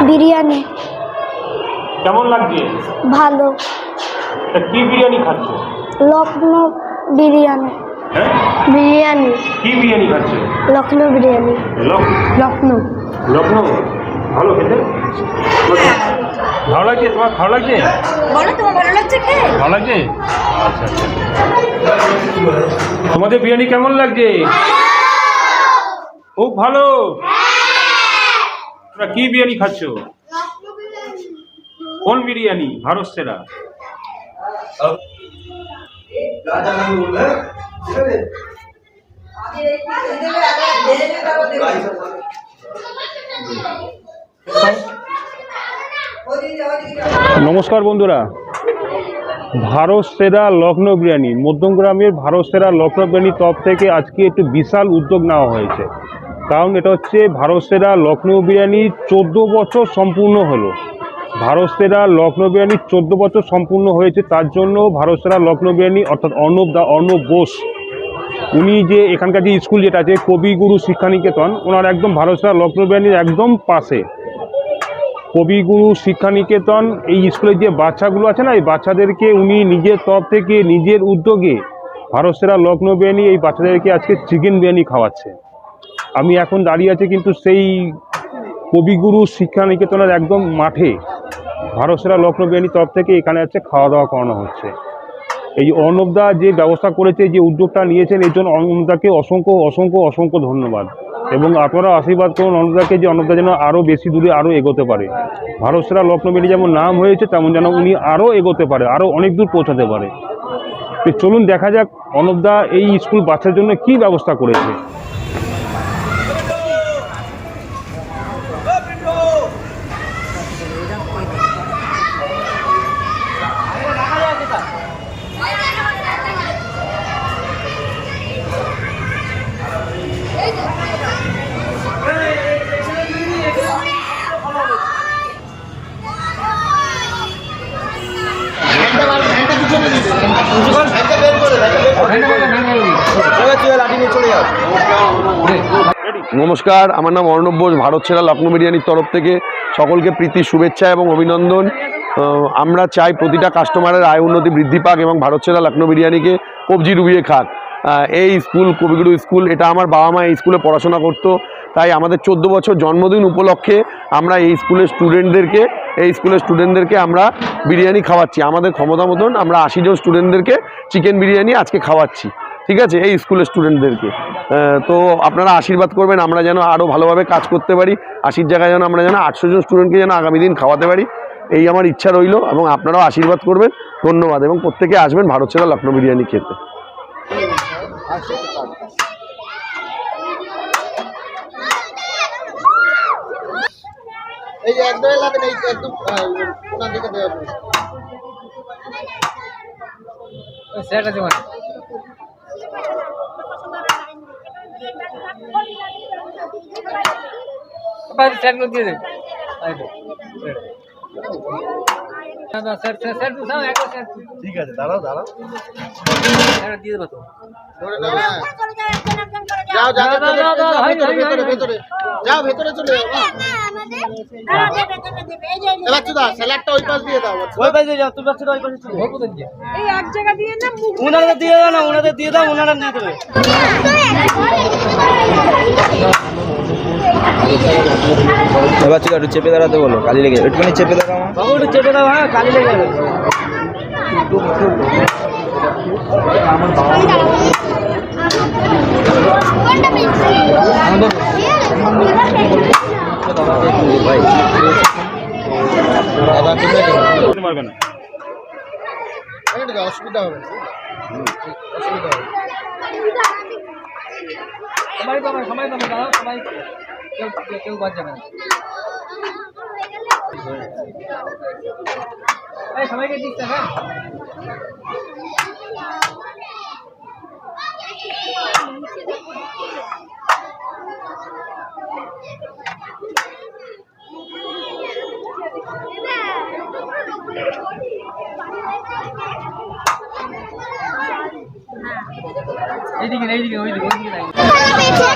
বিরিয়ানি। কেমন লাগছে? ভালো। কি বিরিয়ানি খাচ্ছ? লখনৌ বিরিয়ানি। হ্যাঁ, বিরিয়ানি। কি বিরিয়ানি খাচ্ছ? লখনৌ বিরিয়ানি। লখনৌ। লখনৌ ভালো খেতে? ভালো লাগছে? তোমার ভালো লাগছে? বলো, তোমার ভালো লাগছে খেয়ে? ভালো লাগছে? আচ্ছা আচ্ছা। তোমাদের বিরিয়ানি কেমন লাগছে? খুব ভালো। তোমরা কি বিরিয়ানি খাচ্ছ? কোন বিরিয়ানি ভারত সেরা? নমস্কার বন্ধুরা, ভারত সেরা লখনৌ বিরিয়ানি, মধ্যমগ্রামের ভারত সেরা লখনৌ বিরিয়ানি তরফ থেকে আজকে একটু বিশাল উদ্যোগ নেওয়া হয়েছে। কারণ এটা হচ্ছে ভারত সেরা লখনৌ বিরিয়ানি 14 বছর সম্পূর্ণ হলো। ভারত সেরা লখনৌ বিরিয়ানি 14 বছর সম্পূর্ণ হয়েছে, তার জন্য ভারত সেরা লখনৌ বিরিয়ানি অর্থাৎ অর্ণব বোস, উনি যে এখানকার যে স্কুল যেটা আছে কবিগুরু শিক্ষানিকেতন, ওনার একদম ভারত সেরা লখনৌ বিরিয়ানির একদম পাশে কবিগুরু শিক্ষানিকেতন, এই স্কুলের যে বাচ্চাগুলো আছে না, এই বাচ্চাদেরকে উনি নিজের তরফ থেকে নিজের উদ্যোগে ভারত সেরা লখনৌ বিরিয়ানি এই বাচ্চাদেরকে আজকে চিকেন বিরিয়ানি খাওয়াচ্ছে। আমি এখন দাঁড়িয়ে আছি কিন্তু সেই কবিগুরু শিক্ষানিকেতনের একদম মাঠে ভারত সেরা লখনৌ বিরিয়ানি তরফ থেকে এখানে আছে খাওয়া দাওয়া করানো হচ্ছে। এই অর্ণবদা যে ব্যবস্থা করেছে, যে উদ্যোগটা নিয়েছেন, এই জন্য অর্ণবদাকে অসংখ্য অসংখ্য অসংখ্য ধন্যবাদ। এবং আপনারা আশীর্বাদ করুন অর্ণবদাকে, যে অর্ণবদা যেন আরও বেশি দূরে আরও এগোতে পারে। ভারত সেরা লখনৌ বিরিয়ানি যেমন নাম হয়েছে, তেমন যেন উনি আরও এগোতে পারে, আরও অনেক দূর পৌঁছাতে পারে। তো চলুন দেখা যাক অর্ণবদা এই স্কুল বাচ্চার জন্য কি ব্যবস্থা করেছে। নমস্কার, আমার নাম অর্ণব বোস। ভারত সেরা লখনৌ বিরিয়ানির তরফ থেকে সকলকে প্রীতি শুভেচ্ছা এবং অভিনন্দন। আমরা চাই প্রতিটা কাস্টমারের আয় উন্নতি বৃদ্ধি পাক এবং ভারত সেরা লখনৌ বিরিয়ানিকে কবজি ডুবিয়ে খাক। এই স্কুল কবিগুরু স্কুল, এটা আমার বাবা মা এই স্কুলে পড়াশোনা করতো, তাই আমাদের 14 বছর জন্মদিন উপলক্ষে আমরা এই স্কুলের স্টুডেন্টদেরকে আমরা বিরিয়ানি খাওয়াচ্ছি। আমাদের ক্ষমতা মতন আমরা 80 জন স্টুডেন্টদেরকে চিকেন বিরিয়ানি আজকে খাওয়াচ্ছি, ঠিক আছে, এই স্কুলের স্টুডেন্টদেরকে। তো আপনারা আশীর্বাদ করবেন আমরা যেন আরও ভালোভাবে কাজ করতে পারি। 80 জায়গায় যেন আমরা 800 জন স্টুডেন্টকে যেন আগামী দিন খাওয়াতে পারি, এই আমার ইচ্ছা রইল। এবং আপনারাও আশীর্বাদ করবেন। ধন্যবাদ। এবং প্রত্যেকে আসবেন ভারত সেরা লখনৌ বিরিয়ানি খেতে। এই যে একদম লাগেন, এই একদম কোনা দিকে দেওয়া হবে। ওই সেট আছে মানে বাস সেট করে দিয়ে দেন। এই তো দাদা সেট দাও, একটা সেট। ঠিক আছে, দাঁড়াও এটা দিয়ে দেব তো। যাও ভেতরে যাও, ভেতরে চলে যাও। বাচ্চুদা স্যালাডটা ওই পাশ দিয়ে দাও, ওই পাশে যাও। তুমি বাচ্চুদা ওই পাশে চলে যাও। এই এক জায়গা দিয়ে না, ওনাদের দিয়ে দাও না, ওনাদের দিয়ে দাও, ওনারা নিয়ে দেবে। বাচ্চাকে একটু চেপে দাঁড়াতে বলো, কালি লেগে যাবে। একটুখানি চেপে দাঁড়াও বাবু, একটু চেপে দাও। হ্যাঁ, কালি লেগে যাবে। অসুবিধা হবে, সবাই দাঁড়াও, সবাই কেউ বাদ যাবে না। সবাইকে দিচ্ছে। হ্যাঁ,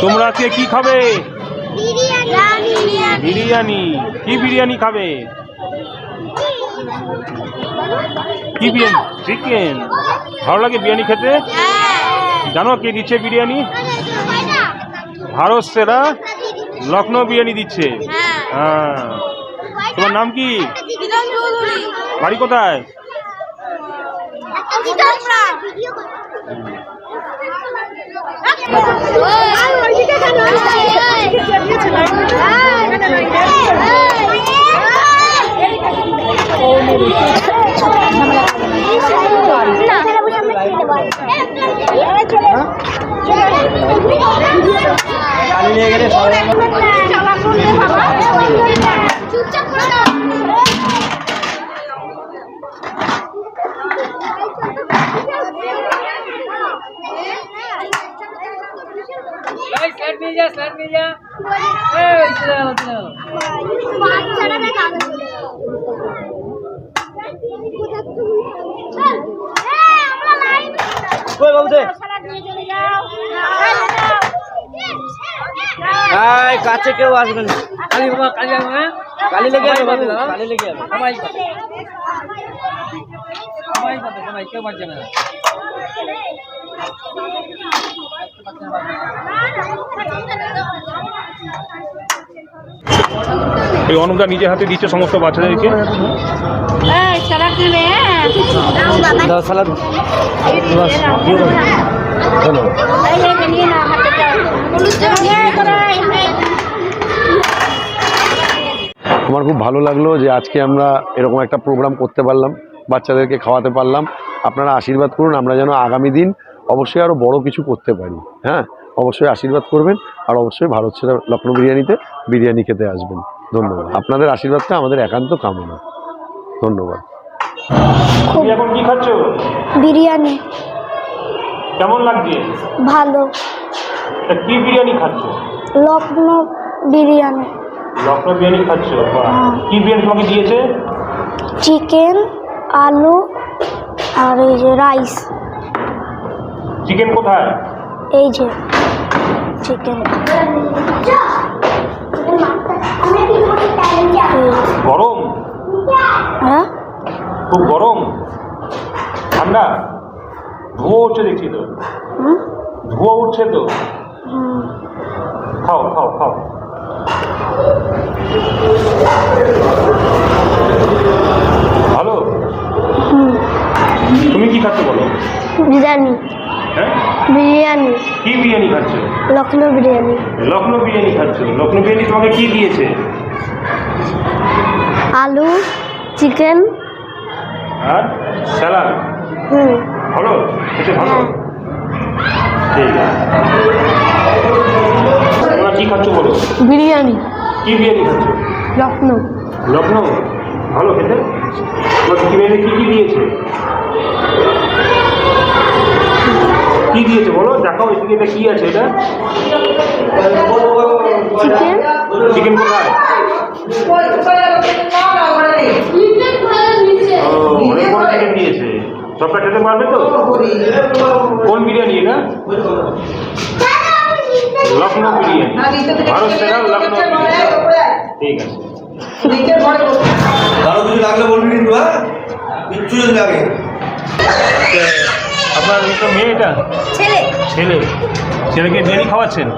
তোমরা কে কি খাবে? বিরিয়ানি। বিরিয়ানি। কি বিরিয়ানি খাবে? কি বিরিয়ানি? চিকেন। ভালো লাগে বিরিয়ানি খেতে? জানো কে দিচ্ছে বিরিয়ানি? ভারত সেরা লখনৌ বিরিয়ানি দিচ্ছে। হ্যাঁ, তোমার নাম কি? বাড়ি কোথায়? স্যার নিয়ে যা কাছে কেউ আসবে না। কালি বাবা কালি আসবে না। কালি লেগে যাবে বাবু, কালি লেগে যাবে। সবাই পাবে, সবাই পাবে, সবাই কেউ বাদ যাবে না। এই অনুদা নিজে হাতে দিচ্ছে সমস্ত বাচ্চাদেরকে। আমার খুব ভালো লাগলো যে আজকে আমরা এরকম একটা প্রোগ্রাম করতে পারলাম, বাচ্চাদেরকে খাওয়াতে পারলাম। আপনারা আশীর্বাদ করুন আমরা যেন আগামী দিন অবশ্যই আরও বড় কিছু করতে পারি। হ্যাঁ, অবশ্যই আশীর্বাদ করবেন আর অবশ্যই ভারত সেরা লখনৌ বিরিয়ানিতে বিরিয়ানি খেতে আসবেন। ধন্যবাদ, আপনাদের আশীর্বাদটা আমাদের একান্ত কামনা। ধন্যবাদ। তুমি এখন কি খাচ্ছ? বিরিয়ানি। কেমন লাগছে? ভালো। কি বিরিয়ানি খাচ্ছ? লখনৌ বিরিয়ানি। লখনৌ বিরিয়ানি খাচ্ছ? কি বিরিয়ানি তোমাকে দিয়েছে? চিকেন, আলু আর এই যে রাইস। চিকেন কোথায়? এই যে চিকেন। গরম? হ্যাঁ, খুব গরম? ঠান্ডা? ধোঁয়া উঠছে দেখছি তো। ধোঁয়া উঠছে তো। খাও খাও খাও। ভালো। তুমি কি খাচ্ছ বলো? বিরিয়ানি। হ্যাঁ, বিরিয়ানি। কি বিরিয়ানি খাচ্ছ? লখনৌ বিরিয়ানি। লখনৌ বিরিয়ানি খাচ্ছ? লখনৌ বিরিয়ানি তোমাকে কি দিয়েছে? আলু, চিকেন আর স্যালাড। ভালো খেতে? ভালো, ঠিক আছে। তোমরা কি খাচ্ছ বলো? বিরিয়ানি। কি বিরিয়ানি খাচ্ছ? লখনৌ। লখনৌ ভালো খেতে? তোমার বিরিয়ানি কি কি দিয়েছে? কি দিয়েছে বলো, দেখাও এদিকে। এটা কি আছে? এটা চিকেন। চিকেন কোথায়? অনেক বড় চিকেন দিয়েছে। সবটা খেতে পারবে তো? কোন বিরিয়ানি এটা? লখনৌ বিরিয়ানি, ভারত সেরা লখনৌ বিরিয়ানি। ঠিক আছে। কারো কিছু লাগলে বলবি কিন্তু, হ্যাঁ কিচ্ছু যদি লাগে। আপনার তো মেয়ে? এটা ছেলে। ছেলে? ছেলেকে বিরিয়ানি খাওয়াচ্ছেন?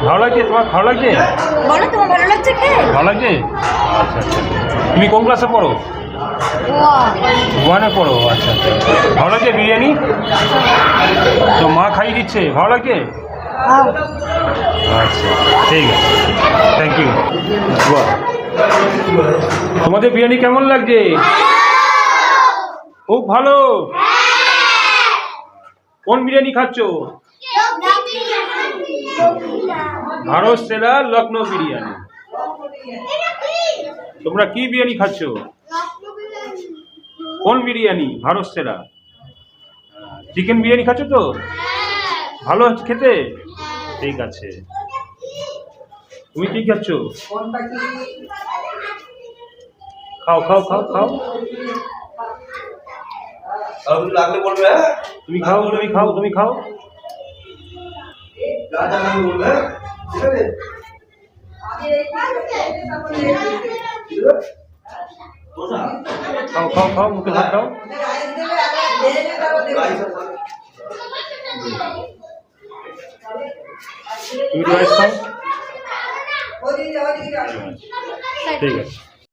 ভালো লাগছে? তোমার ভালো লাগছে? বলো তোমার ভালো লাগছে খেয়ে? ভালো লাগছে? আচ্ছা আচ্ছা। তুমি কোন ক্লাসে পড়ো? ওয়ানে পড়ো? আচ্ছা আচ্ছা। ভালো লাগছে বিরিয়ানি? তো মা খাইয়ে দিচ্ছে? ভালো লাগছে? আচ্ছা, ঠিক আছে, থ্যাংক ইউ। তোমাদের বিরিয়ানি কেমন লাগছে? খুব ভালো। কোন বিরিয়ানি খাচ্ছ? ভারত সেরা লখনৌ বিরিয়ানি। তোমরা কি বিরিয়ানি খাচ্ছ? কোন বিরিয়ানি? ভারত সেরা চিকেন বিরিয়ানি খাচ্ছ তো? ভালো হচ্ছে খেতে? ঠিক আছে। তুমি কি খাচ্ছ? খাও খাও খাও খাও। কারো কিছু লাগলে বলবে, হ্যাঁ তুমি খাও তুমি খাও তুমি খাও। যা যা লাগলে বলবে, হ্যাঁ ঠিক আছে। খাও খাও খাও, মুখে ভাত দাও। তুমি রাইস খাও। ঠিক আছে।